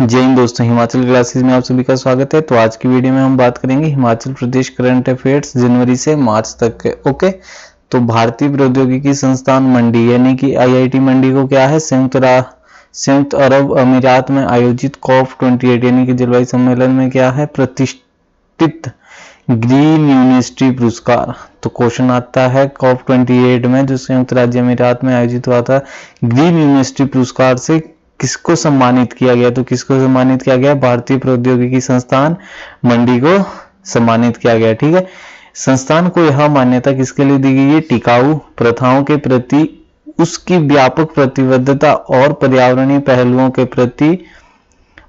जय हिंद दोस्तों, हिमाचल क्लासेस में आप सभी का स्वागत है। तो आज की वीडियो में हम बात करेंगे हिमाचल प्रदेश करंट अफेयर्स जनवरी से मार्च तक के। ओके, तो भारतीय प्रौद्योगिकी संस्थान मंडी यानी कि आईआईटी मंडी को क्या है, संयुक्त अरब अमीरात में आयोजित COP28 यानी कि जलवायु सम्मेलन में क्या है, प्रतिष्ठित ग्रीन यूनिवर्सिटी पुरस्कार। तो क्वेश्चन आता है COP28 में जो संयुक्त राज्य अमीरात में आयोजित हुआ था, ग्रीन यूनिवर्सिटी पुरस्कार से किसको सम्मानित किया गया? तो किसको सम्मानित किया गया? भारतीय प्रौद्योगिकी संस्थान मंडी को सम्मानित किया गया। ठीक है, संस्थान को यह मान्यता किसके लिए दी गई है? टिकाऊ प्रथाओं के प्रति उसकी व्यापक प्रतिबद्धता और पर्यावरणीय पहलुओं के प्रति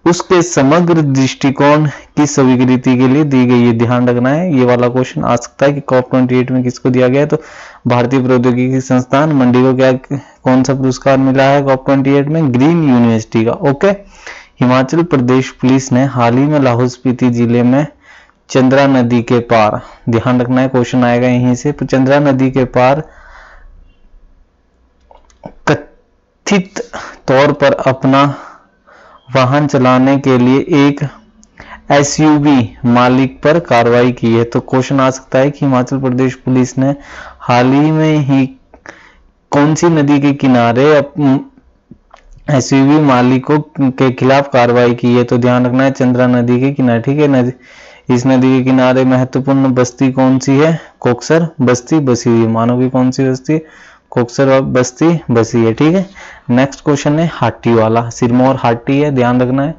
उसके समग्र दृष्टिकोण की स्वीकृति के लिए दी गई है। ध्यान रखना है, ये वाला क्वेश्चन आ सकता है कि COP28 में किसको दिया गया है? तो भारतीय प्रौद्योगिकी संस्थान मंडी को क्या कौन सा पुरस्कार मिला है COP28 में? ग्रीन यूनिवर्सिटी का। ओके, हिमाचल प्रदेश पुलिस ने हाल ही में लाहौल स्पीति जिले में चंद्रा नदी के पार, ध्यान रखना है क्वेश्चन आएगा यहीं से, चंद्रा नदी के पार कथित तौर पर अपना वाहन चलाने के लिए एक एसयूवी मालिक पर कार्रवाई की है। तो क्वेश्चन आ सकता है कि हिमाचल प्रदेश पुलिस ने हाल ही में ही कौन सी नदी के किनारे एसयूवी मालिकों के खिलाफ कार्रवाई की है? तो ध्यान रखना है चंद्रा नदी के किनारे। ठीक है, इस नदी के किनारे महत्वपूर्ण बस्ती कौन सी है? कोकसर बस्ती बसी हुई। मानो की कौन सी बस्ती? कोकसर बस्ती बसी है। ठीक है, नेक्स्ट क्वेश्चन है हाटी वाला, सिरमौर हाटी है, ध्यान रखना है।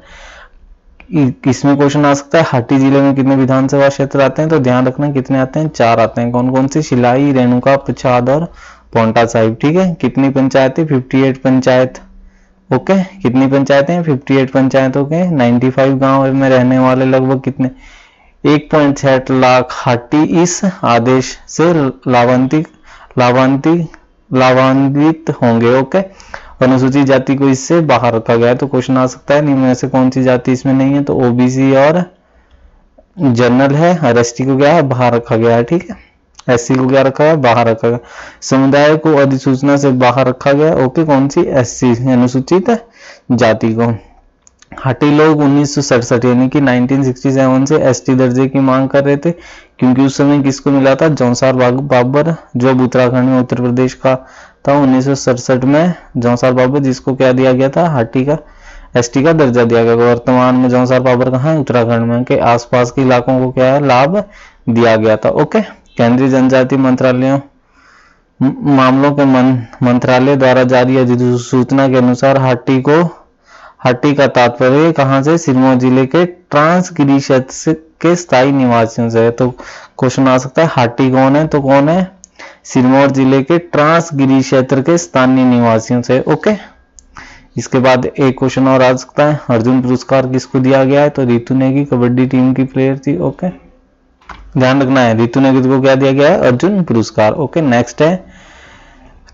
इसमें क्वेश्चन आ सकता है हाटी जिले में कितने विधानसभा क्षेत्र आते हैं? तो ध्यान रखना कितने आते हैं? 4 आते हैं। कौन कौन से? शिलाई, रेणुका, पछाद और पोंटा साहिब। ठीक है, कितनी पंचायतें? 58 पंचायत। ओके, कितनी पंचायतें? 58 पंचायतों के 95 गांव में रहने वाले लगभग कितने? 1.6 लाख हाटी इस आदेश से लाभान्वित होंगे। ओके, अनुसूचित जाति को इससे बाहर रखा गया है। तो क्वेश्चन आ सकता है निम्न में से कौन सी जाति इसमें नहीं है? तो ओबीसी और जनरल है, और एसटी को क्या है? बाहर रखा गया है। ठीक है, एससी को क्या रखा है? बाहर रखा गया। समुदाय को अधिसूचना से बाहर रखा गया। ओके, कौन सी? एससी अनुसूचित जाति को। हाटी लोग 1967 यानी कि 1967 से एसटी दर्जे की मांग कर रहे थे, क्योंकि उस समय किसको मिला था? जौनसार बाबर, जो अब उत्तराखंड में उत्तर प्रदेश का था। 1967 में जौनसार बाबर, जिसको क्या दिया गया था? हाटी का एसटी का दर्जा दिया गया। वर्तमान में जौनसार बाबर कहाँ है? उत्तराखंड में के आसपास के इलाकों को क्या है? लाभ दिया गया था। ओके, केंद्रीय जनजाति मामलों के मंत्रालय द्वारा जारी अधिसूचना के अनुसार हाटी का तात्पर्य कहां से? सिरमौर जिले के ट्रांसगिरी क्षेत्र के स्थायी निवासियों से है। तो क्वेश्चन आ सकता है हाटी कौन है? तो कौन है? सिरमौर जिले के ट्रांसगिरी क्षेत्र के स्थानीय निवासियों से। ओके, इसके बाद एक क्वेश्चन और आ सकता है, अर्जुन पुरस्कार किसको दिया गया है? तो रितु नेगी कबड्डी टीम की प्लेयर थी। ओके, ध्यान रखना है रितु नेगी को क्या दिया गया है? अर्जुन पुरस्कार। ओके, नेक्स्ट है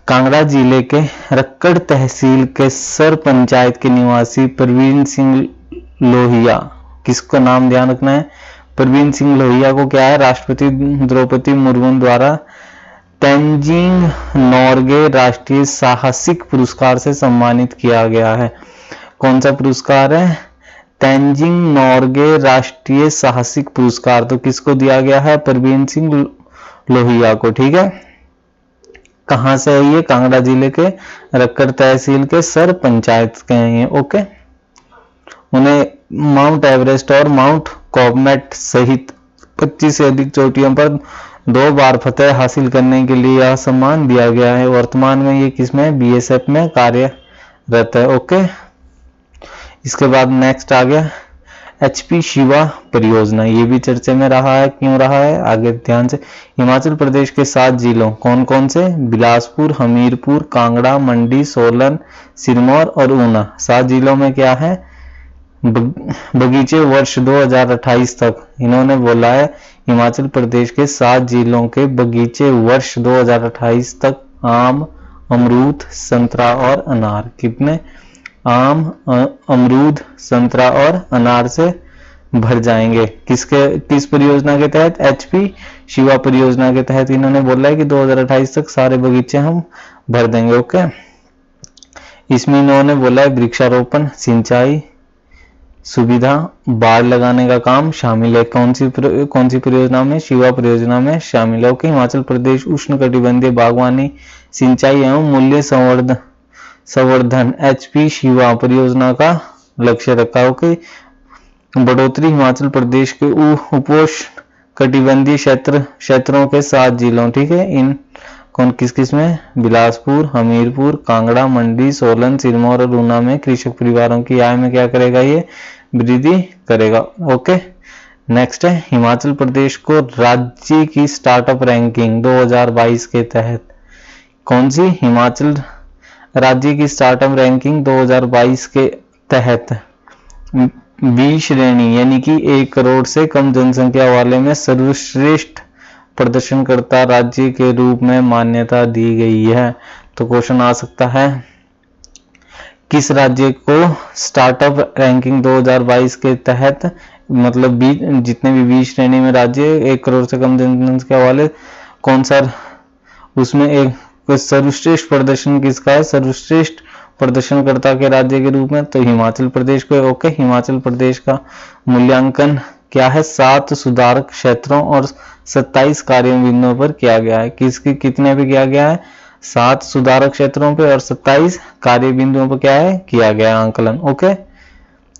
कांगड़ा जिले के रक्कड़ तहसील के सर पंचायत के निवासी प्रवीण सिंह लोहिया, किसका नाम ध्यान रखना है? प्रवीण सिंह लोहिया को क्या है? राष्ट्रपति द्रौपदी मुर्मू द्वारा तेंजिंग नोर्गे राष्ट्रीय साहसिक पुरस्कार से सम्मानित किया गया है। कौन सा पुरस्कार है? तेंजिंग नोर्गे राष्ट्रीय साहसिक पुरस्कार। तो किसको दिया गया है? प्रवीण सिंह लोहिया को। ठीक है, कहां से है ये? कांगड़ा जिले के रक्कड़ तहसील के सर पंचायत के हैं। ओके, उन्हें माउंट एवरेस्ट और माउंट कॉर्बेट सहित 25 से अधिक चोटियों पर 2 बार फतह हासिल करने के लिए यह सम्मान दिया गया है। वर्तमान में ये किसमें? बीएसएफ में कार्यरत है। ओके, इसके बाद नेक्स्ट आ गया एचपी शिवा परियोजना, ये भी चर्चे में रहा है। क्यों रहा है? आगे ध्यान से। हिमाचल प्रदेश के 7 जिलों कौन कौन से? बिलासपुर, हमीरपुर, कांगड़ा, मंडी, सोलन, सिरमौर और ऊना। 7 जिलों में क्या है? बगीचे वर्ष 2028 तक, इन्होंने बोला है हिमाचल प्रदेश के 7 जिलों के बगीचे वर्ष 2028 तक आम, अमरूद, संतरा और अनार, कितने? आम, अमरूद, संतरा और अनार से भर जाएंगे। किस परियोजना के तहत? एचपी शिवा परियोजना के तहत इन्होंने बोला है कि 2028 तक सारे बगीचे हम भर देंगे। ओके, इसमें इन्होंने बोला है वृक्षारोपण, सिंचाई, सुविधा, बाड़ लगाने का काम शामिल है। कौन सी परियोजना में? शिवा परियोजना में शामिल है। ओके, हिमाचल प्रदेश उष्णकटिबंधीय बागवानी, सिंचाई एवं मूल्य संवर्धन HP शिवा परियोजना का लक्ष्य रखा। ओके, बढ़ोतरी हिमाचल प्रदेश के उपोष्ण कटिबंधीय क्षेत्रों के 7 जिलों, ठीक है, इन कौन किस में? बिलासपुर, हमीरपुर, कांगड़ा, मंडी, सोलन, सिरमौर और ऊना में कृषक परिवारों की आय में क्या करेगा? ये वृद्धि करेगा। ओके, नेक्स्ट है हिमाचल प्रदेश को राज्य की स्टार्टअप रैंकिंग 2022 के तहत, कौन सी? हिमाचल राज्य की स्टार्टअप रैंकिंग 2022 के तहत बी श्रेणी यानी कि 1 करोड़ से कम जनसंख्या वाले में सर्वश्रेष्ठ प्रदर्शनकर्ता राज्य के रूप में मान्यता दी गई है। तो क्वेश्चन आ सकता है, किस राज्य को स्टार्टअप रैंकिंग 2022 के तहत, मतलब जितने भी 20 श्रेणी में राज्य 1 करोड़ से कम जनसंख्या वाले, कौन सा उसमें एक सर्वश्रेष्ठ प्रदर्शन किसका है? सर्वश्रेष्ठ प्रदर्शनकर्ता के राज्य के रूप में तो हिमाचल प्रदेश को। ओके, हिमाचल प्रदेश का मूल्यांकन क्या है? 7 सुधारक क्षेत्रों और 27 कार्य बिंदुओं पर किया गया है। किसके कितने पे किया गया है? 7 सुधारक क्षेत्रों पे और 27 कार्य बिंदुओं पर क्या है? किया गया आंकलन। ओके,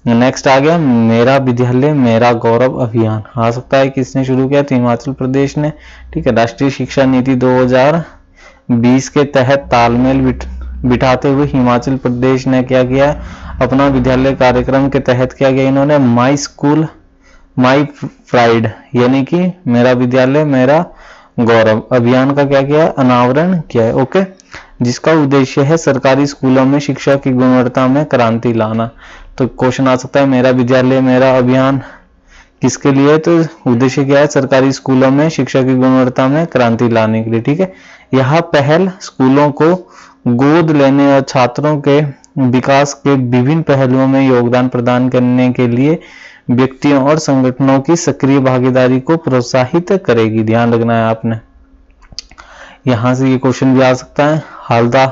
नेक्स्ट आ गया मेरा विद्यालय मेरा गौरव अभियान। आ सकता है किसने शुरू किया? तो हिमाचल प्रदेश ने, ठीक है। राष्ट्रीय शिक्षा नीति 2020 के तहत तालमेल बिठाते हुए हिमाचल प्रदेश ने क्या किया? अपना विद्यालय कार्यक्रम के तहत क्या किया इन्होंने? माई स्कूल माई प्राइड यानी कि मेरा विद्यालय मेरा गौरव अभियान का क्या किया? अनावरण किया है। ओके, जिसका उद्देश्य है सरकारी स्कूलों में शिक्षा की गुणवत्ता में क्रांति लाना। तो क्वेश्चन आ सकता है मेरा विद्यालय मेरा अभियान किसके लिए? तो उद्देश्य क्या है? सरकारी स्कूलों में शिक्षा की गुणवत्ता में क्रांति लाने के लिए, ठीक है। यह पहल स्कूलों को गोद लेने और छात्रों के विकास के विभिन्न पहलुओं में योगदान प्रदान करने के लिए व्यक्तियों और संगठनों की सक्रिय भागीदारी को प्रोत्साहित करेगी। ध्यान रखना है आपने। यहां से ये क्वेश्चन भी आ सकता है, हालदा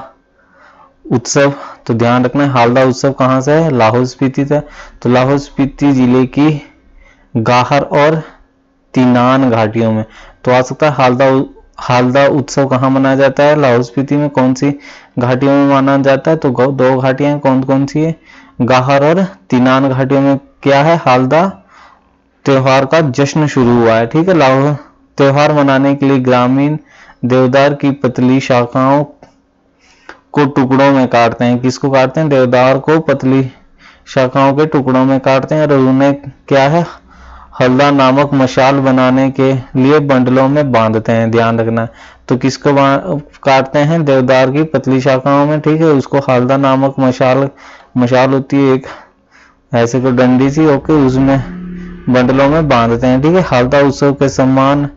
उत्सव। तो ध्यान रखना है हालदा उत्सव कहां से है? लाहौल स्पीति से। तो लाहौल स्पीति जिले की गाहर और तिनान घाटियों में। तो आ सकता है हालदा उत्सव कहाँ मनाया जाता है? लाहौल स्पीति में। कौन सी घाटियों में माना जाता है? तो 2 घाटियां कौन कौन सी है? गाहर और तिनान घाटियों में क्या है? हालदा त्योहार का जश्न शुरू हुआ है, ठीक है। लाहौल त्योहार मनाने के लिए ग्रामीण देवदार की पतली शाखाओं को टुकड़ों में काटते हैं। किसको काटते हैं? देवदार को पतली शाखाओं के टुकड़ों में काटते हैं और उन्हें क्या है? हल्दा नामक मशाल बनाने के लिए बंडलों में बांधते हैं। ध्यान रखना है। तो किसको काटते हैं? देवदार की पतली शाखाओं में, ठीक है। उसको हल्दा नामक मशाल होती है एक ऐसे को डंडी सी, ओके, उसमें बंडलों में बांधते हैं, ठीक है। हल्दा उत्सव के सम्मान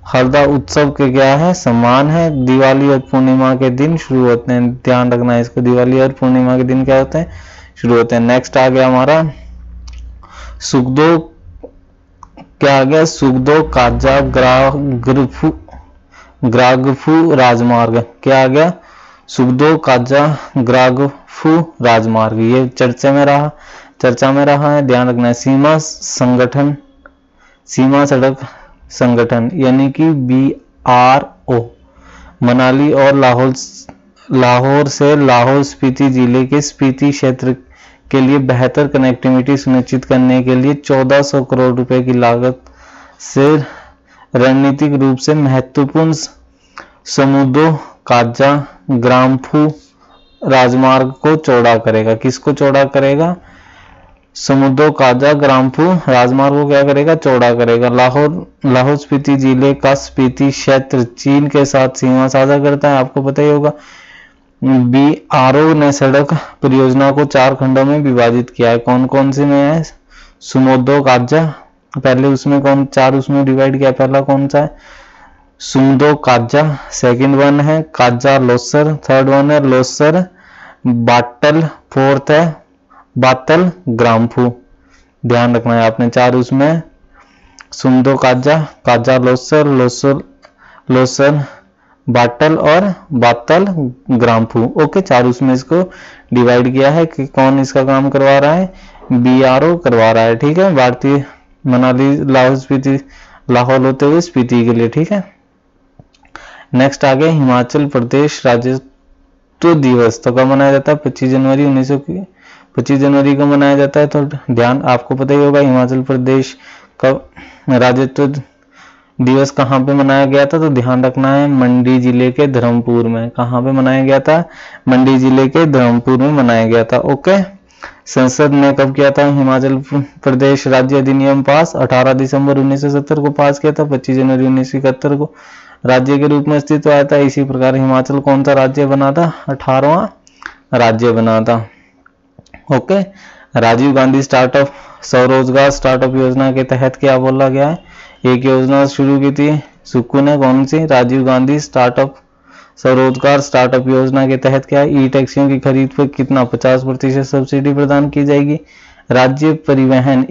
हल्दा उत्सव के क्या है? सम्मान है। दिवाली और पूर्णिमा के दिन शुरू होते हैं। ध्यान रखना है इसको, दिवाली और पूर्णिमा के दिन क्या होते हैं? शुरू होते हैं। नेक्स्ट आ गया हमारा सुखदो, क्या आ गया? सुखदो काजा ग्रागफू राजमार्ग। क्या आ गया? सुखदो काजा ग्रागफू राजमार्ग, ये चर्चा में रहा है। ध्यान रखना है। सीमा सड़क संगठन यानी कि BRO मनाली और लाहौर से लाहौल स्पीति जिले के स्पीति क्षेत्र के लिए बेहतर कनेक्टिविटी सुनिश्चित करने के लिए 1400 करोड़ रुपए की लागत से रणनीतिक रूप से महत्वपूर्ण समुद्रो काजा ग्राम्फू राजमार्ग को चौड़ा करेगा। किसको चौड़ा करेगा? समुद्रो काजा ग्राम्फू राजमार्ग को क्या करेगा? चौड़ा करेगा। लाहौल स्पीति जिले का स्पीति क्षेत्र चीन के साथ सीमा साझा करता है, आपको पता ही होगा। BRO ने सड़क परियोजना को 4 खंडों में विभाजित किया है। कौन कौन से में है? सुमोदो काजा, पहले उसमें कौन 4 उसमें डिवाइड किया, पहला कौन सा है? सुमदो काजा, सेकंड वन है काजा लोसर, थर्ड वन है लोसर बाटल, फोर्थ है बातल ग्राम्फू। ध्यान रखना है आपने, 4 उसमें सुमदो काजा लोसर बाटल और बातल ग्राम्फू, ओके। 4 उसमें इसको डिवाइड किया है कि कौन इसका काम करवा रहा है? BRO करवा रहा है, ठीक है, भारतीय मनाली लाहौल स्पीति, लाहौल होते हुए स्पीति के लिए, ठीक है। नेक्स्ट आ गया हिमाचल प्रदेश राज्यत्व दिवस, तो कब मनाया जाता है? 25 जनवरी 25 जनवरी को मनाया जाता है। तो ध्यान, आपको पता ही होगा हिमाचल प्रदेश का राज्यत्व दिवस कहाँ पे मनाया गया था, तो ध्यान रखना है मंडी जिले के धर्मपुर में। कहाँ पे मनाया गया था? मंडी जिले के धर्मपुर में मनाया गया था। ओके। संसद ने कब किया था हिमाचल प्रदेश राज्य अधिनियम पास? 18 दिसंबर 1970 को पास किया था। 25 जनवरी 1971 को राज्य के रूप में अस्तित्व आया था। इसी प्रकार हिमाचल कौन सा राज्य बना था? 18वां राज्य बना था। ओके। राजीव गांधी स्टार्टअप स्वरोजगार स्टार्टअप योजना के तहत क्या बोला गया है? एक योजना शुरू की थी सुक्कू ने, कौन सी? राजीव गांधी स्टार्टअप स्वरोजगार स्टार्टअप योजना के तहत क्या है? ई टैक्सियों की खरीद पर कितना 50% सब्सिडी प्रदान की जाएगी। राज्य परिवहन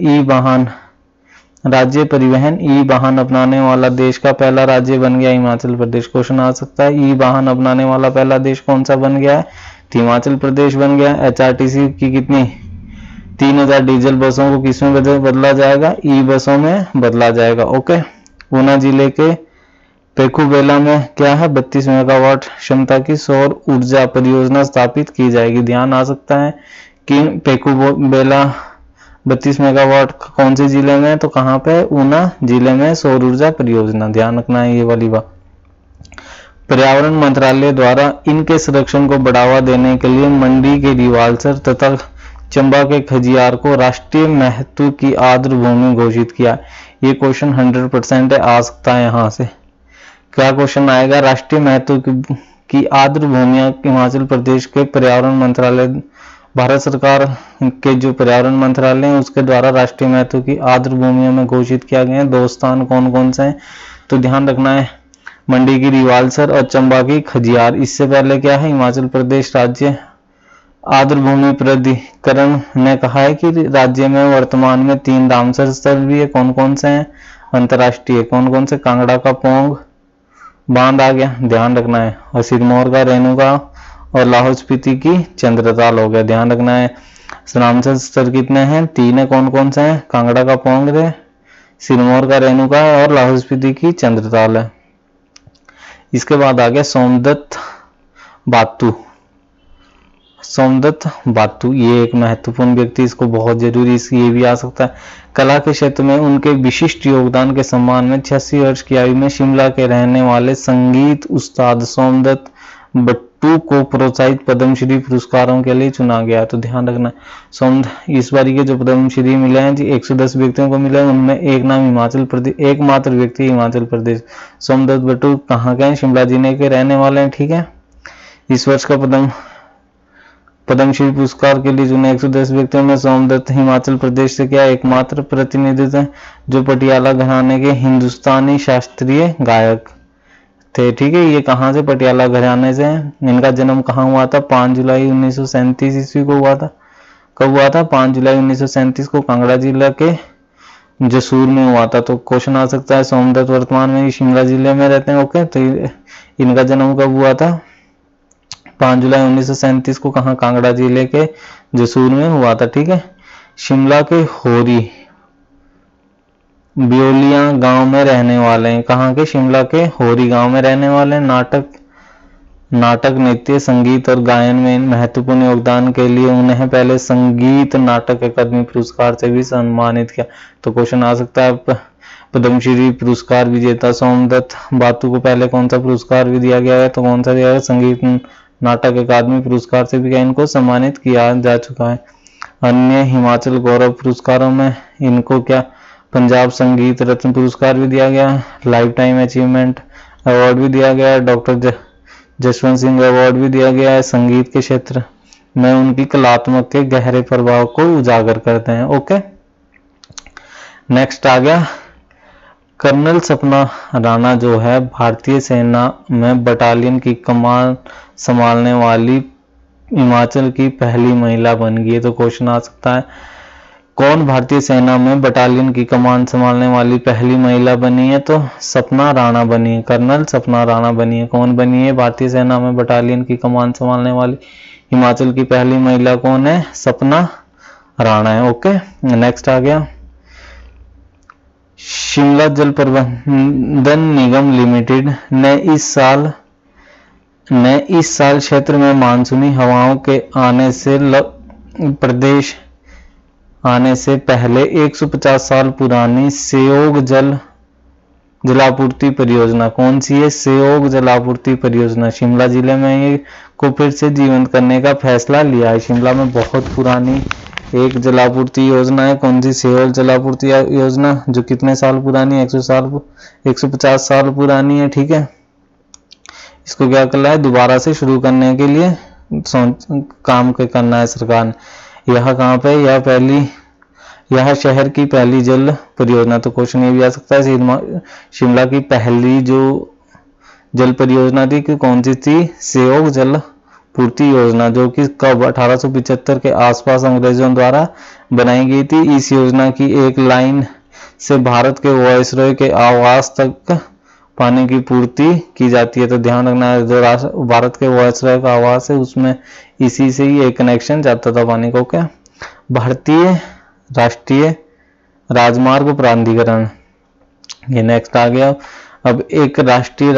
ई वाहन अपनाने वाला देश का पहला राज्य बन गया हिमाचल प्रदेश। क्वेश्चन आ सकता है, ई वाहन अपनाने वाला पहला देश कौन सा बन गया है? तो हिमाचल प्रदेश बन गया। HRTC की कितनी 3000 डीजल बसों को किसमें बदला जाएगा? ई बसों में बदला जाएगा। ओके। ऊना जिले के पेखुबेला में क्या है? 32 मेगावाट क्षमता की सौर ऊर्जा परियोजना स्थापित की जाएगी। ध्यान आ सकता है कि पेखुबेला 32 मेगावाट कौन से जिले में? तो कहाँ पे? ऊना जिले में सौर ऊर्जा परियोजना। ध्यान रखना है ये वाली बात। पर्यावरण मंत्रालय द्वारा इनके संरक्षण को बढ़ावा देने के लिए मंडी के रिवाल्सर तथा चंबा के खजियार को राष्ट्रीय महत्व की आर्द्र भूमि घोषित किया। ये क्वेश्चन 100% आ सकता है यहाँ से। क्या क्वेश्चन आएगा? राष्ट्रीय महत्व की आर्द्र भूमियां हिमाचल प्रदेश के पर्यावरण मंत्रालय, भारत सरकार के जो पर्यावरण मंत्रालय है उसके द्वारा राष्ट्रीय महत्व की आर्द्र भूमियों में घोषित किया गया है। दो स्थान कौन कौन से हैं? तो ध्यान रखना है मंडी की रिवाल्सर और चंबा की खजियार। इससे पहले क्या है? हिमाचल प्रदेश राज्य आर्द्र भूमि प्राधिकरण ने कहा है कि राज्य में वर्तमान में 3 रामसर स्थल भी है। कौन कौन से हैं? अंतर्राष्ट्रीय। कौन कौन से? कांगड़ा का पोंग बांध आ गया, ध्यान रखना है, और सिरमौर का रेणुका और लाहौल स्पीति की चंद्रताल हो गया। ध्यान रखना है रामसर स्थल कितने हैं? 3 है। कौन कौन से हैं? कांगड़ा का पोंग है, सिरमौर का रेणुका है और लाहौल स्पीति की चंद्रताल है। इसके बाद आ गया सोमदत्त बातू। सोमदत्त बातू ये एक महत्वपूर्ण व्यक्ति, इसको बहुत जरूरी, ये भी आ सकता है। कला के क्षेत्र में उनके विशिष्ट योगदान के सम्मान में 86 वर्ष की आयु में शिमला के रहने वाले संगीत उस्ताद सोमदत्त बट्टू को प्रोत्साहित पद्मश्री पुरस्कारों के लिए चुना गया। तो ध्यान रखना इस बारी के जो पद्मश्री मिले हैं जी 110 व्यक्तियों को मिले हैं, उनमें एक नाम हिमाचल प्रदेश, एकमात्र व्यक्ति हिमाचल प्रदेश सोमदत्त बट्टू कहाँ के हैं? शिमला जिले के रहने वाले हैं, ठीक है। इस वर्ष का पद्मश्री पुरस्कार के लिए चुने 110 व्यक्तियों में सोमदत्त हिमाचल प्रदेश से क्या एकमात्र प्रतिनिधित्व है जो पटियाला घराने के हिंदुस्तानी शास्त्रीय गायक थे, ठीक है। ये कहाँ से? पटियाला घराने से। इनका जन्म कहाँ हुआ था? 5 जुलाई 1937 ईस्वी को हुआ था। कब हुआ था? 5 जुलाई 1937 को कांगड़ा जिला के जसूर में हुआ था। तो क्वेश्चन आ सकता है सोमदत्त वर्तमान में शिमला जिले में रहते हैं। ओके। तो इनका जन्म कब हुआ था? 5 जुलाई 1937 को कहाँ? कांगड़ा जिले के जसूर में हुआ था, ठीक है। शिमला के होरी ब्योलिया गांव में रहने वाले हैं। कहाँ के? शिमला के होरी गांव में रहने वाले हैं। नाटक नृत्य संगीत और गायन में महत्वपूर्ण योगदान के लिए उन्हें पहले संगीत नाटक अकादमी पुरस्कार से भी सम्मानित किया। तो क्वेश्चन आ सकता है पद्मश्री पुरस्कार विजेता सोमदत्त बातू को पहले कौन सा पुरस्कार भी दिया गया है? तो कौन सा दिया गया? संगीत नाटक अकादमी पुरस्कार से भी क्या इनको सम्मानित किया जा चुका है। अन्य हिमाचल गौरव पुरस्कारों में इनको क्या पंजाब संगीत रत्न पुरस्कार भी दिया गया, लाइफ टाइम अचीवमेंट अवार्ड भी दिया गया, डॉक्टर जसवंत सिंह अवार्ड भी दिया गया है। संगीत के क्षेत्र में उनकी कलात्मक के गहरे प्रभाव को उजागर करते हैं। ओके। नेक्स्ट आ गया कर्नल सपना राणा जो है भारतीय सेना में बटालियन की कमान संभालने वाली हिमाचल की पहली महिला बन गई है। तो क्वेश्चन आ सकता है कौन भारतीय सेना में बटालियन की कमान संभालने वाली पहली महिला बनी है? तो सपना राणा बनी है, कर्नल सपना राणा बनी है। कौन बनी है भारतीय सेना में बटालियन की कमान संभालने वाली हिमाचल की पहली महिला? कौन है? सपना राणा है। ओके, नेक्स्ट आ गया शिमला जल प्रबंधन निगम लिमिटेड ने इस साल क्षेत्र में मानसूनी हवाओं के आने से पहले 150 साल पुरानी सेओग जलापूर्ति परियोजना, कौन सी है? सेओग जलापूर्ति परियोजना शिमला जिले में ये को फिर से जीवंत करने का फैसला लिया है। शिमला में बहुत पुरानी एक जलापूर्ति योजना है, कौन सी? सेओग जलापूर्ति योजना, जो कितने साल पुरानी है? 150 साल पुरानी है। ठीक है, इसको क्या करना है? दोबारा से शुरू करने के लिए काम करना है सरकार ने। यह कहाँ पे? यह शहर की पहली जल परियोजना। तो क्वेश्चन ये भी आ सकता है शिमला की पहली जो जल परियोजना थी कि कौन सी थी? सेओग जल पूर्ति योजना, जो कि कब 1875 के आसपास अंग्रेजों द्वारा बनाई गई थी। इस योजना की एक लाइन से भारत के वायसरॉय के आवास तक पानी की पूर्ति की जाती है। तो ध्यान रखना है, जो भारत के वायसरॉय का आवास है उसमें इसी से ही एक कनेक्शन जाता था पानी को। क्या? भारतीय राष्ट्रीय राजमार्ग प्राधिकरण, ये नेक्स्ट आ गया। अब एक राष्ट्रीय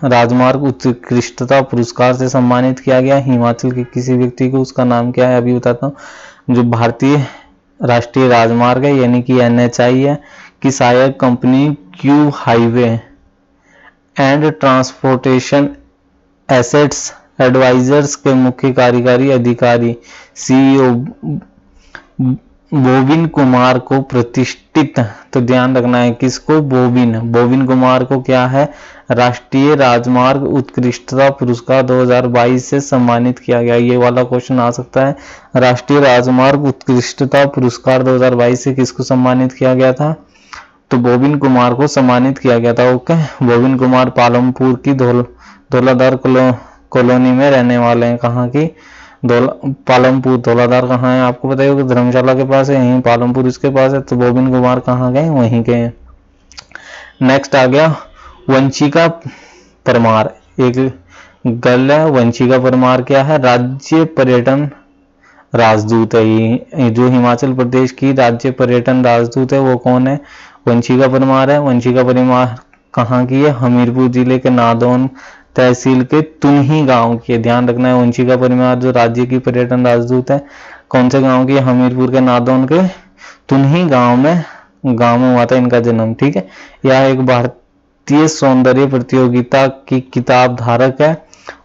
राजमार्ग उत्कृष्टता पुरस्कार से सम्मानित किया गया हिमाचल के किसी व्यक्ति को, उसका नाम क्या है अभी बताता हूँ। जो भारतीय राष्ट्रीय राजमार्ग है यानी कि NHAI है कि सहायक company Cube Highway and Transportation Assets Advisors के मुख्य कार्यकारी अधिकारी CEO बोबिन कुमार को प्रतिष्ठित, तो ध्यान रखना है किसको? बोबिन कुमार को क्या है? राष्ट्रीय राजमार्ग उत्कृष्टता पुरस्कार 2022 से सम्मानित किया गया। ये वाला क्वेश्चन आ सकता है, राष्ट्रीय राजमार्ग उत्कृष्टता पुरस्कार 2022 से किसको सम्मानित किया गया था? तो बोबिन कुमार को सम्मानित किया गया था। ओके, बोबिन कुमार पालमपुर की धौलाधार कॉलोनी में रहने वाले हैं। कहाँ की? पालमपुर। धौलाधार कहाँ है आपको पता है? धर्मशाला के पास है, यहीं पालमपुर इसके पास है। तो बोबिन कुमार कहाँ गए? वहीं गए। नेक्स्ट आ गया वंशिका परमार, एक गर्ल है वंशिका परमार। क्या है? राज्य पर्यटन राजदूत है। ये जो हिमाचल प्रदेश की राज्य पर्यटन राजदूत है वो कौन है? वंशिका परमार है। वंशिका परमार कहाँ की है? हमीरपुर जिले के नादौन तहसील के तुन्ही गांव की। ध्यान रखना है, वंशिका परमार जो राज्य की पर्यटन राजदूत है कौन से गांव की? हमीरपुर के नादौन के तुन्ही गांव में हुआ था इनका जन्म। ठीक है, यह एक भारतीय सौंदर्य प्रतियोगिता की किताब धारक है।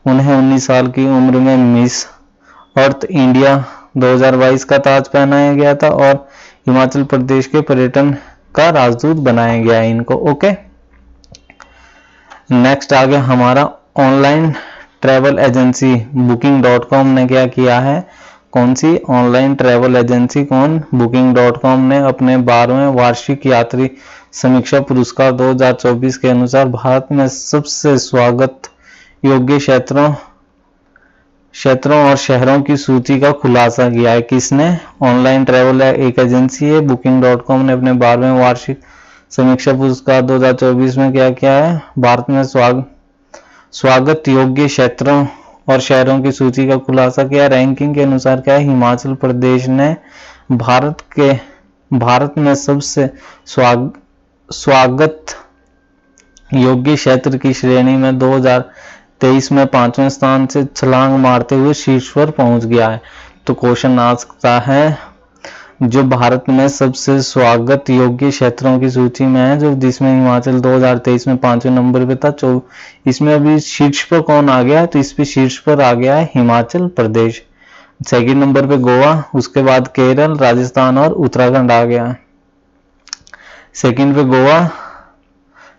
उन्हें 19 साल की उम्र में मिस अर्थ इंडिया 2022 का ताज पहनाया गया था और हिमाचल प्रदेश के पर्यटन का राजदूत बनाया गया है इनको। ओके, नेक्स्ट आ गया हमारा ऑनलाइन ट्रैवल एजेंसी Booking.com ने क्या किया है? कौन सी ऑनलाइन ट्रैवल एजेंसी? कौन? Booking.com ने अपने 12वें वार्षिक यात्री समीक्षा पुरस्कार 2024 के अनुसार भारत में सबसे स्वागत योग्य क्षेत्रों और शहरों की सूची का खुलासा किया है। किसने? ऑनलाइन ट्रैवल एक एजेंसी है Booking.com ने अपने 12वें वार्षिक समीक्षा पुरस्कार 2024 में क्या किया है? भारत में स्वागत योग्य क्षेत्रों और शहरों की सूची का खुलासा किया। रैंकिंग के अनुसार क्या है? हिमाचल प्रदेश ने भारत में सबसे स्वागत योग्य क्षेत्र की श्रेणी में 2023 में 5वें स्थान से छलांग मारते हुए शीर्ष पर पहुंच गया है। तो क्वेश्चन आ सकता है, जो भारत में सबसे स्वागत योग्य क्षेत्रों की सूची में है, जो जिसमें हिमाचल 2023 में 5वें नंबर पे था, इसमें अभी शीर्ष पर कौन आ गया है? तो इस पे शीर्ष पर आ गया है हिमाचल प्रदेश। सेकंड नंबर पे गोवा, उसके बाद केरल, राजस्थान और उत्तराखंड आ गया। सेकंड पे गोवा,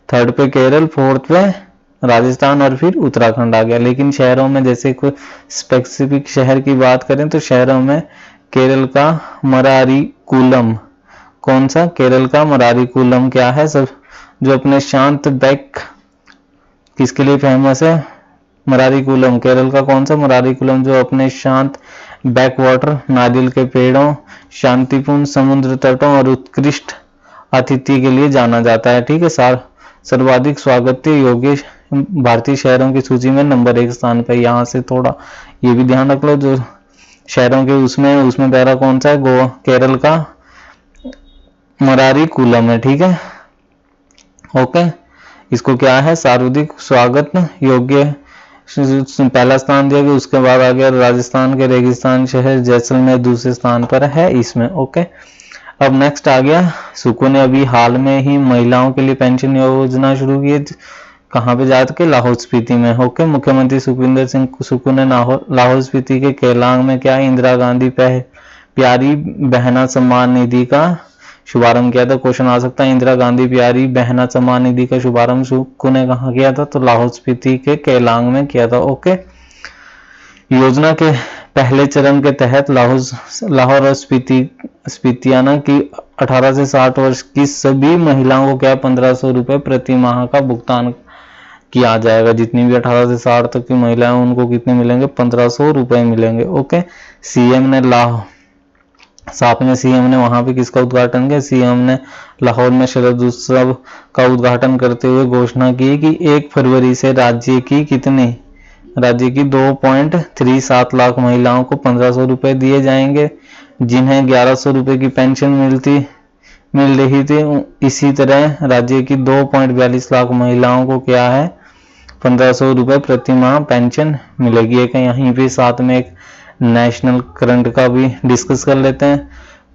थर्ड पे केरल, फोर्थ पे राजस्थान और फिर उत्तराखंड आ गया। लेकिन शहरों में जैसे कोई स्पेसिफिक शहर की बात करें तो शहरों में केरल का मरारीकुलम, कौन सा? केरल का मरारीकुलम क्या है? सब जो अपने शांत बैक किसके लिए फेमस है? मरारीकुलम। केरल का कौन सा? मरारीकुलम, जो अपने शांत बैक वाटर, नारियल के पेड़ों, शांतिपूर्ण समुद्र तटों और उत्कृष्ट आतिथ्य के लिए जाना जाता है। ठीक है, सर्वाधिक स्वागत योग्य भारतीय शहरों की सूची में नंबर 1 स्थान पर। यहाँ से थोड़ा ये भी ध्यान रख लो, जो शहरों के उसमें पहला कौन सा है? गोवा, केरल का मरारीकुलम है, ठीक है। ओके, इसको क्या है? सर्वाधिक स्वागत योग्य पहला स्थान दिया गया। उसके बाद आ गया राजस्थान के रेगिस्तान शहर जैसलमेर दूसरे स्थान पर है इसमें। ओके, अब नेक्स्ट आ गया, सुकू ने अभी हाल में ही महिलाओं के लिए पेंशन योजना शुरू की है। कहाँ पे जाकर के? लाहौल स्पीति में। ओके, मुख्यमंत्री सुखविंदर सिंह सुक्खू ने लाहौल स्पीति के केलांग में क्या इंदिरा गांधी प्यारी बहना सम्मान निधि का शुभारंभ किया था। क्वेश्चन आ सकता है, इंदिरा गांधी प्यारी बहना सम्मान निधि का शुभारंभ सुक्खू ने कहाँ किया था? तो लाहौल स्पीति के केलांग में किया था। ओके, योजना के पहले चरण के तहत लाहौर और स्पीतियाना की 18 से 60 वर्ष की सभी महिलाओं को क्या 1500 रुपए प्रति माह का भुगतान किया जाएगा। जितनी भी 18 से 60 तक की महिलाएं उनको कितने मिलेंगे? 1500 रुपए मिलेंगे। ओके, साथ में सीएम ने वहां पे किसका उद्घाटन किया? सीएम ने लाहौर में शरद उत्सव का उद्घाटन करते हुए घोषणा की कि 1 फरवरी से राज्य की 2.37 लाख महिलाओं को 1500 रुपए दिए जाएंगे, जिन्हें 1100 रुपए की पेंशन मिल रही थी। इसी तरह राज्य की 2.42 लाख महिलाओं को क्या है? 1500 रुपए प्रति माह पेंशन मिलेगी। एक यहीं पे साथ में एक नेशनल करंट का भी डिस्कस कर लेते हैं।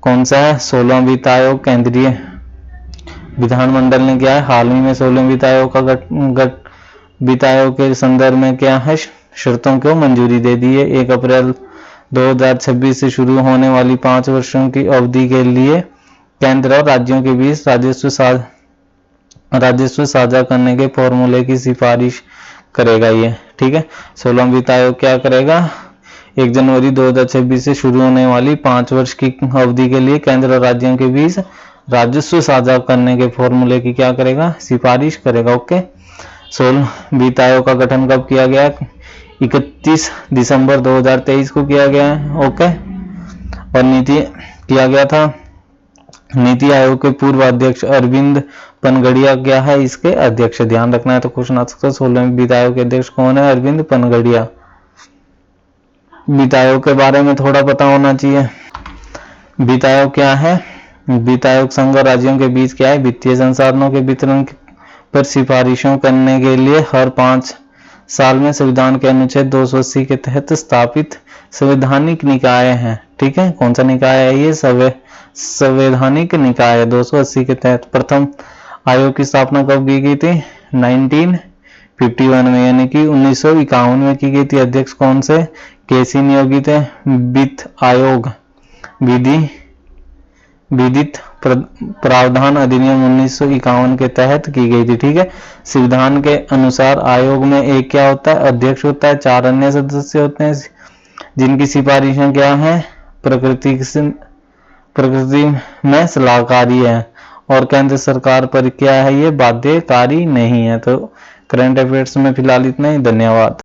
कौन सा है? 16वां वित्त आयोग केंद्रीय विधानमंडल ने क्या है? हाल ही में 16वें वित्त आयोग का वित्त आयोग के संदर्भ में क्या है? शर्तों को मंजूरी दे दी है। 1 अप्रैल 2026 से शुरू होने वाली 5 वर्षों की अवधि के लिए केंद्र और राज्यों के बीच राजस्व साझा करने के फॉर्मूले की सिफारिश करेगा ये, ठीक है। 16वां वित्त आयोग क्या करेगा? 1 जनवरी 2026 से शुरू होने वाली 5 वर्ष की अवधि के लिए केंद्र और राज्यों के बीच राजस्व साझा करने के फॉर्मूले की क्या करेगा? सिफारिश करेगा। ओके, 16 वित्त आयोग का गठन कब किया गया? 31 दिसंबर 2023 को किया गया है। ओके, और नीति किया गया था। नीति आयोग के पूर्व अध्यक्ष अरविंद पनगड़िया क्या है? इसके अध्यक्ष। ध्यान रखना है तो क्वेश्चन आ सकता है। 16वें वित्त आयोग के अध्यक्ष कौन है? अरविंद पनगड़िया। वित्त आयोग के बारे में थोड़ा पता होना चाहिए। वित्त आयोग क्या है? वित्त आयोग संघ और राज्यों के बीच क्या है? वित्तीय संसाधनों के वितरण पर सिफारिशों करने के लिए हर 5 साल में संविधान के अनुच्छेद 280 के तहत स्थापित संवैधानिक निकाय है, ठीक है। कौन सा निकाय है ये? संवैधानिक निकाय 280 के तहत। प्रथम आयोग की स्थापना कब की गई थी? 1951 में, यानी कि 1951 में की गई थी। अध्यक्ष कौन से? केसी नियोगित है। वित्त आयोग विधिक प्रावधान अधिनियम 1951 के तहत की गई थी, ठीक है। संविधान के अनुसार आयोग में एक क्या होता है? अध्यक्ष होता है, 4 अन्य सदस्य होते हैं जिनकी सिफारिशें क्या है? प्रकृति में सलाहकारी है और केंद्र सरकार पर क्या है? ये बाध्यकारी नहीं है। तो करंट अफेयर्स में फिलहाल इतना ही। धन्यवाद।